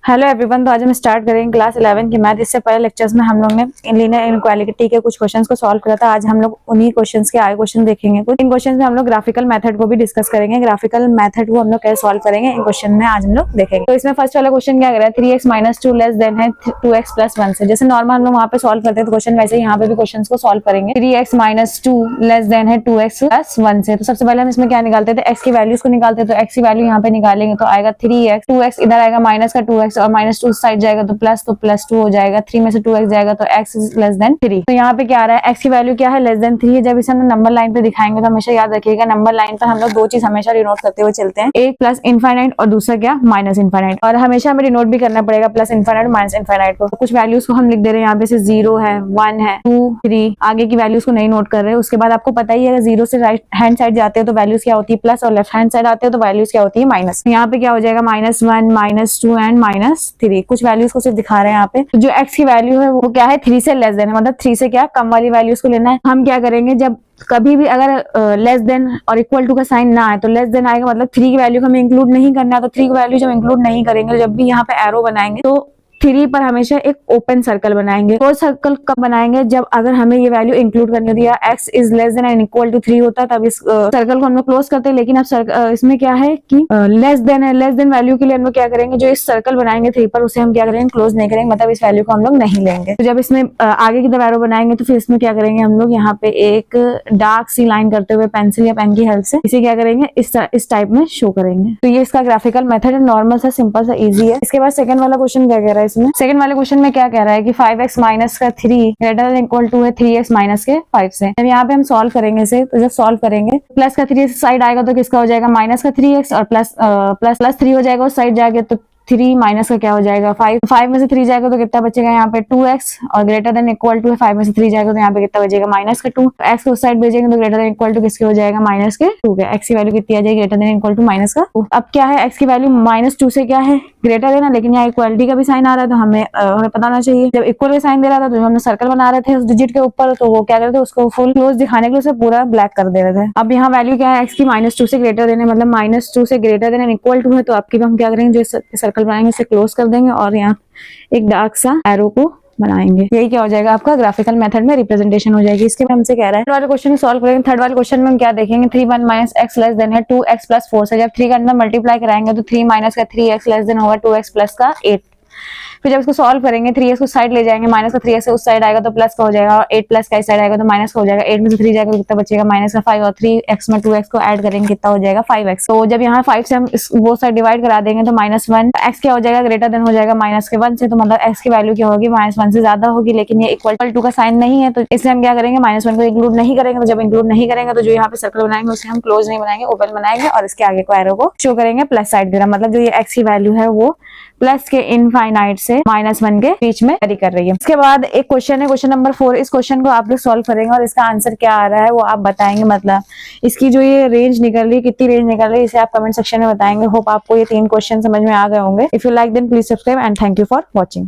Hello everyone. तो आज हम स्टार्ट करेंगे क्लास 11 की मैथ। इससे पहले लेक्चर्स में हम लोग ने लीनियर इनइक्वालिटी के कुछ क्वेश्चंस को सॉल्व किया था। आज हम लोग उन्हीं क्वेश्चंस के आगे क्वेश्चन देखेंगे। कुछ इन क्वेश्चंस में हम लोग ग्राफिकल मेथड को भी डिस्कस करेंगे। ग्राफिकल मेथड को हम लोग कैसे सॉल्व करेंगे इन क्वेश्चन में आज हम लोग देखेंगे। तो इसमें फर्स्ट वाला क्वेश्चन क्या कर रहा है, 3x - 2 लेस देन है 2x + 1 से। जैसे नॉर्मल हम लोग वहाँ पे सॉल्व करते हैं तो क्वेश्चन वैसे यहाँ पे भी क्वेश्चन को सॉल्व करेंगे। 3x - 2 लेस देन है 2x + 1 से। तो सबसे पहले हम इसमें क्या निकालते थे, x की वैल्यूज को निकालते हैं। तो x की वैल्यू यहाँ पे निकालेंगे तो आएगा 3x, 2x इधर आएगा माइनस का 2x और -2 साइड जाएगा तो +2 हो जाएगा। 3 में से 2x जाएगा तो x इज लेस देन 3। तो यहाँ पे क्या आ रहा है, x की वैल्यू क्या है, लेस देन 3 है। जब इसे हम नंबर लाइन पे दिखाएंगे तो हमेशा याद रखिएगा नंबर लाइन पर हम लोग दो चीज हमेशा डिनोट करते हुए चलते हैं, एक प्लस इनफाइनाइट और दूसरा क्या माइनस इनफाइनाइट। और हमेशा हमें डिनोट भी करना पड़ेगा प्लस इनफाइनाइट माइनस इनफाइनाइट को। कुछ वैल्यूज को हम लिख दे रहे हैं यहाँ पे से 0 है, 1 है, 2, 3, आगे की वैल्यूज को नहीं नोट कर रहे हैं। उसके बाद आपको पता ही है 0 से राइट हैंड साइड जाते हो तो वैल्यूज क्या होती है प्लस, और लेफ्ट हैंड साइड आते हो तो वैल्यूज क्या होती है माइनस। यहाँ पे क्या हो जाएगा -1, -2 एंड -3। कुछ वैल्यूज को सिर्फ दिखा रहे हैं यहाँ पे। जो x की वैल्यू है वो क्या है 3 से लेस देन है, मतलब 3 से क्या कम वाली वैल्यूज को लेना है। हम क्या करेंगे, जब कभी भी अगर लेस देन और इक्वल टू का साइन ना आए तो लेस देन आएगा, मतलब 3 की वैल्यू हमें इंक्लूड नहीं करना है। तो 3 की वैल्यू जब इंक्लूड नहीं करेंगे, जब भी यहाँ पे एरो बनाएंगे तो 3 पर हमेशा एक ओपन सर्कल बनाएंगे। क्लोज सर्कल कब बनाएंगे, जब अगर हमें ये वैल्यू इंक्लूड करनी होती है, x is less than and equal to 3 होता है, तब इस सर्कल को हम लोग क्लोज करते हैं। लेकिन अब इसमें क्या है कि लेस देन है, लेस देन वैल्यू के लिए हम लोग क्या करेंगे, जो इस सर्कल बनाएंगे 3 पर उसे हम क्या करेंगे क्लोज नहीं करेंगे, मतलब इस वैल्यू को हम लोग नहीं लेंगे। तो जब इसमें आगे की तरफ एरो बनाएंगे तो फिर इसमें क्या करेंगे हम लोग, यहाँ पे एक डार्क सी लाइन करते हुए पेंसिल या पेन की हेल्प से इसे क्या करेंगे इस टाइप में शो करेंगे। तो ये इसका ग्राफिकल मेथड है, नॉर्मल सा सिंपल सा इजी है। इसके बाद सेकंड वाला क्वेश्चन क्या कह रहा है, इसमें सेकंड वाले क्वेश्चन में क्या कह रहा है कि 5x - का 3 ग्रेटर देन इक्वल टू है 3x - के 5 से। जब यहाँ पे हम सॉल्व करेंगे इसे, तो जब सॉल्व करेंगे प्लस का 3 साइड आएगा तो किसका हो जाएगा माइनस का 3x और प्लस 3 हो जाएगा उस साइड जाके, तो 3 माइनस का क्या हो जाएगा 5 में से 3 जाएगा तो कितना बचेगा यहाँ पे 2x, और ग्रेटर देन इक्वल टू 5 में से 3 जाएगा तो यहाँ पे कितना बचेगा माइनस का 2। x को उस साइड भेजेंगे तो ग्रेटर देन इक्वल टू किसके हो जाएगा माइनस के 2 के। x की वैल्यू कितनी आ जाएगी greater than equal to minus का 2। अब क्या है, x की वैल्यू -2 से क्या है ग्रेटर देन है, लेकिन यहाँ इक्वालिटी का भी साइन आ रहा है तो हमें पता होना चाहिए। जब इक्वल का साइन दे रहा था तो हमने सर्कल बना रहे थे उस डिजिट के ऊपर, तो वो क्या करते थे उसको फुल क्लोज दिखाने के लिए उसे पूरा ब्लैक कर दे रहे थे। अब यहाँ वैल्यू क्या है, x की -2 से ग्रेटर देन है, मतलब -2 से greater than and equal to है। तो आपकी हम क्या करेंगे, जो सर्कल बनाएंगे उसे क्लोज कर देंगे और यहाँ एक डार्क सा एरो को बनाएंगे। यही क्या हो जाएगा आपका ग्राफिकल मेथड में रिप्रेजेंटेशन हो जाएगी। इसके बाद हमसे कह रहा है थर्ड वाले क्वेश्चन सॉल्व करेंगे। थर्ड वाले क्वेश्चन में हम क्या देखेंगे, 3 - x लेस देन है 2x + 4 से। जब 3 का अंदर मल्टीप्लाई कराएंगे तो 3 - का 3x लेस देन होगा 2x + का 8। फिर जब इसको सॉल्व करेंगे 3x को साइड ले जाएंगे, माइनस का 3x उस साइड आएगा तो प्लस का हो जाएगा, और 8 प्लस का इस साइड आएगा तो माइनस का हो जाएगा। 8 में से 3 जाएगा तो कितना बचेगा माइनस का 5, और 3x में 2x को ऐड करेंगे कितना हो जाएगा 5x। तो जब यहाँ 5 से हम वो साइड डिवाइड करा देंगे तो -1, x क्या हो जाएगा ग्रेटर देन हो जाएगा -1 से। तो मतलब x की वैल्यू क्या होगी -1 से ज्यादा होगी, लेकिन ये इक्वल टू का साइन नहीं है तो इसलिए हम क्या करेंगे -1 को इंक्लूड नहीं करेंगे। तो जब इंक्लूड नहीं करेंगे तो जो यहाँ पे सर्कल बनाएंगे उसे हम क्लोज नहीं बनाएंगे, ओपन बनाएंगे और इसके आगे को एरो को शो करेंगे प्लस साइड देना, मतलब जो ये x की वैल्यू है वो प्लस के इनफाइनाइट से -1 के बीच में वेरी कर रही है। इसके बाद एक क्वेश्चन है, क्वेश्चन नंबर 4। इस क्वेश्चन को आप लोग सॉल्व करेंगे और इसका आंसर क्या आ रहा है वो आप बताएंगे, मतलब इसकी जो ये रेंज निकल रही है, कितनी रेंज निकल रही है, इसे आप कमेंट सेक्शन में बताएंगे। होप आपको ये 3 क्वेश्चन समझ में आ गए होंगे। If you like then please subscribe and thank you for watching.